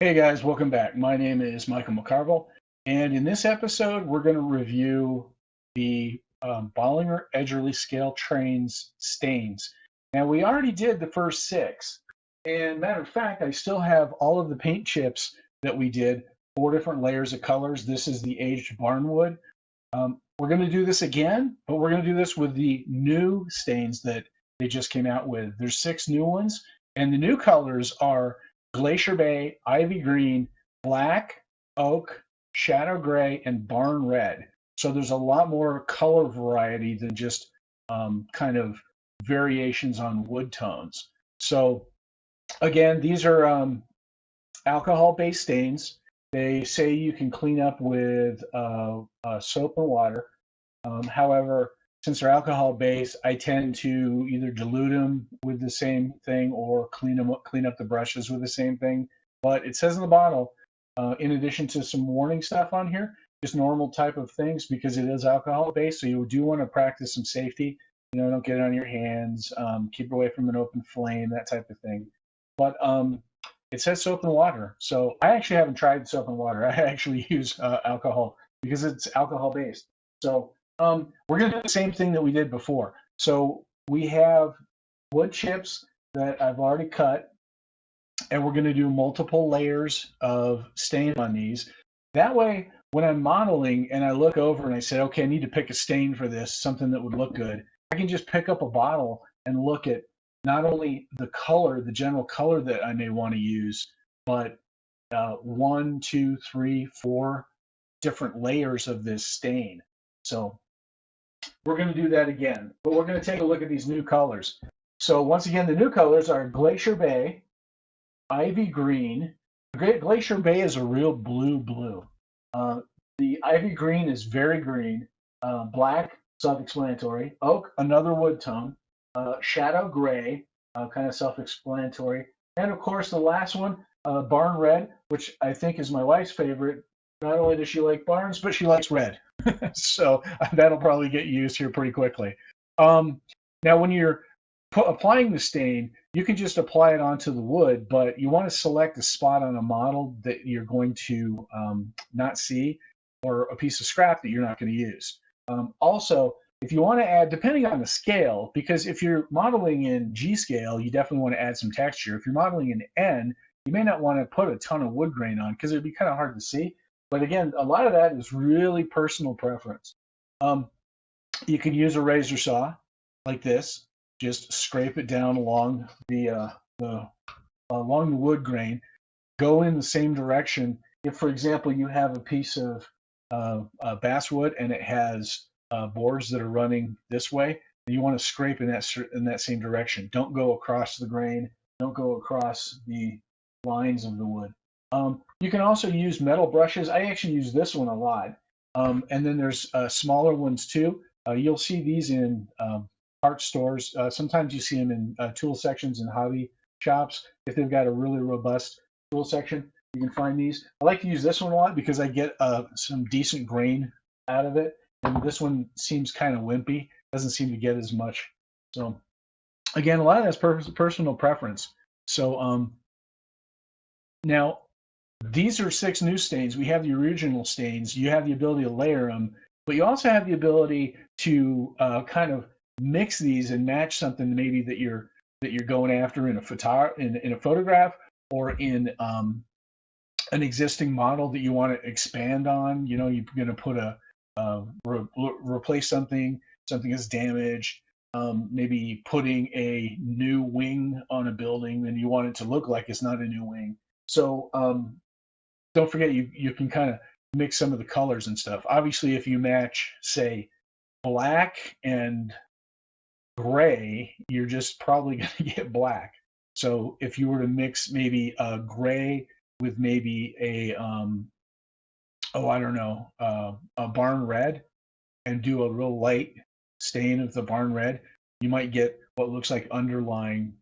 Hey guys, welcome back. My name is Michael McCarville, and in this episode, we're going to review the Bollinger Edgerly Scale Trains stains. Now, we already did the first six, and matter of fact, I still have all of the paint chips that we did, four different layers of colors. This is the aged barnwood. We're going to do this again, but we're going to do this with the new stains that they just came out with. There's six new ones, and the new colors are Glacier Bay, Ivy Green, Black, Oak, Shadow Gray, and Barn Red. So there's a lot more color variety than just kind of variations on wood tones. So again, these are alcohol-based stains. They say you can clean up with soap and water. However, since they're alcohol-based, I tend to either dilute them with the same thing or clean up the brushes with the same thing. But it says in the bottle, in addition to some warning stuff on here, just normal type of things because it is alcohol-based. So you do want to practice some safety. Don't get it on your hands. Keep away from an open flame, that type of thing. But it says soap and water. So I actually haven't tried soap and water. I actually use alcohol because it's alcohol-based. So we're going to do the same thing that we did before. So we have wood chips that I've already cut, and we're going to do multiple layers of stain on these. That way, when I'm modeling and I look over and I say, okay, I need to pick a stain for this, something that would look good, I can just pick up a bottle and look at not only the color, the general color that I may want to use, but 1, 2, 3, 4 different layers of this stain. So we're going to do that again, but we're going to take a look at these new colors. So once again, the new colors are Glacier Bay, Ivy Green. Glacier Bay is a real blue. The Ivy Green is very green. Black, self-explanatory. Oak, another wood tone. Shadow Gray, kind of self-explanatory. And of course, the last one, Barn Red, which I think is my wife's favorite. Not only does she like barns, but she likes red. So that'll probably get used here pretty quickly. Now, when you're applying the stain, you can just apply it onto the wood, but you want to select a spot on a model that you're going to not see, or a piece of scrap that you're not going to use. Also, if you want to add, depending on the scale, because if you're modeling in G scale, you definitely want to add some texture. If you're modeling in N, you may not want to put a ton of wood grain on because it'd be kind of hard to see. But again, a lot of that is really personal preference. You can use a razor saw like this. Just scrape it down along the wood grain. Go in the same direction. If, for example, you have a piece of basswood and it has boards that are running this way, you want to scrape in that same direction. Don't go across the grain. Don't go across the lines of the wood. You can also use metal brushes. I actually use this one a lot. And then there's smaller ones too. You'll see these in art stores. Sometimes you see them in tool sections in hobby shops. If they've got a really robust tool section, you can find these. I like to use this one a lot because I get some decent grain out of it. And this one seems kind of wimpy. Doesn't seem to get as much. So again, a lot of that's personal preference. So now, these are six new stains. We have the original stains. You have the ability to layer them, but you also have the ability to kind of mix these and match something maybe that you're going after in a photograph or in an existing model that you want to expand on. You're going to put replace something is damaged. Maybe putting a new wing on a building and you want it to look like it's not a new wing. So don't forget you can kind of mix some of the colors and stuff. Obviously, if you match, say, black and gray, you're just probably going to get black. So if you were to mix maybe a gray with maybe a a barn red and do a real light stain of the barn red, you might get what looks like underlying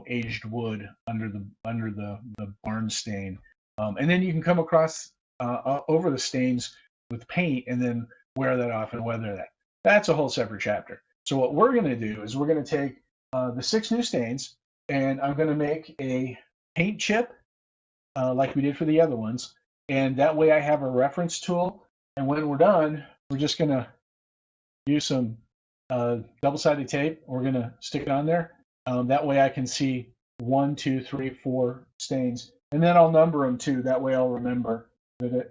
aged wood under the barn stain. And then you can come across over the stains with paint and then wear that off and weather that. That's a whole separate chapter. So what we're going to do is we're going to take the six new stains, and I'm going to make a paint chip like we did for the other ones. And that way I have a reference tool. And when we're done, we're just going to use some double-sided tape. We're going to stick it on there. That way I can see 1, 2, 3, 4 stains. And then I'll number them too. That way I'll remember that,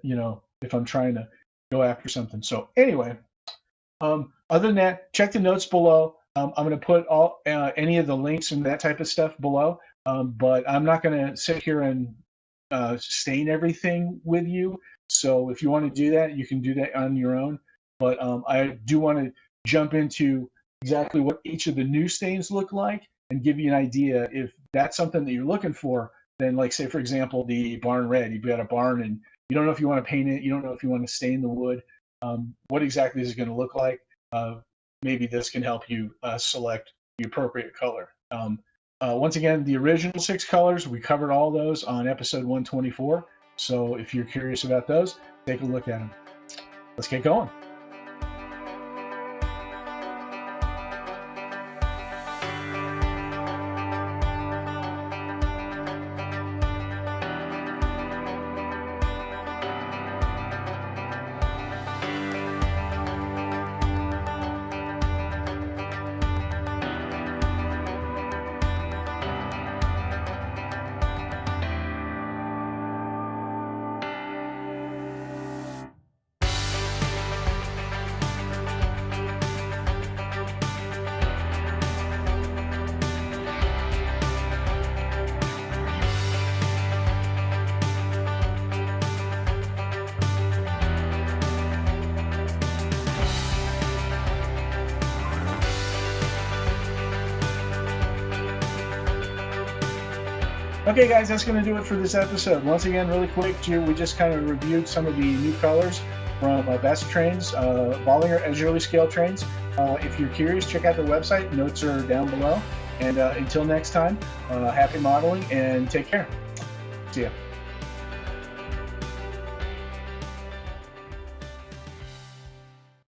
if I'm trying to go after something. So anyway, other than that, check the notes below. I'm going to put all any of the links and that type of stuff below. But I'm not going to sit here and stain everything with you. So if you want to do that, you can do that on your own. But I do want to jump into exactly what each of the new stains look like and give you an idea. If that's something that you're looking for, then like say, for example, the barn red, you've got a barn and you don't know if you want to paint it, you don't know if you want to stain the wood. What exactly is it going to look like? Maybe this can help you select the appropriate color. Once again, the original 6 colors, we covered all those on episode 124. So if you're curious about those, take a look at them. Let's get going. Okay, guys, that's going to do it for this episode. Once again, really quick, we just kind of reviewed some of the new colors from Best Trains, Bollinger Edgerly Scale Trains. If you're curious, check out their website. Notes are down below. And until next time, happy modeling and take care. See ya.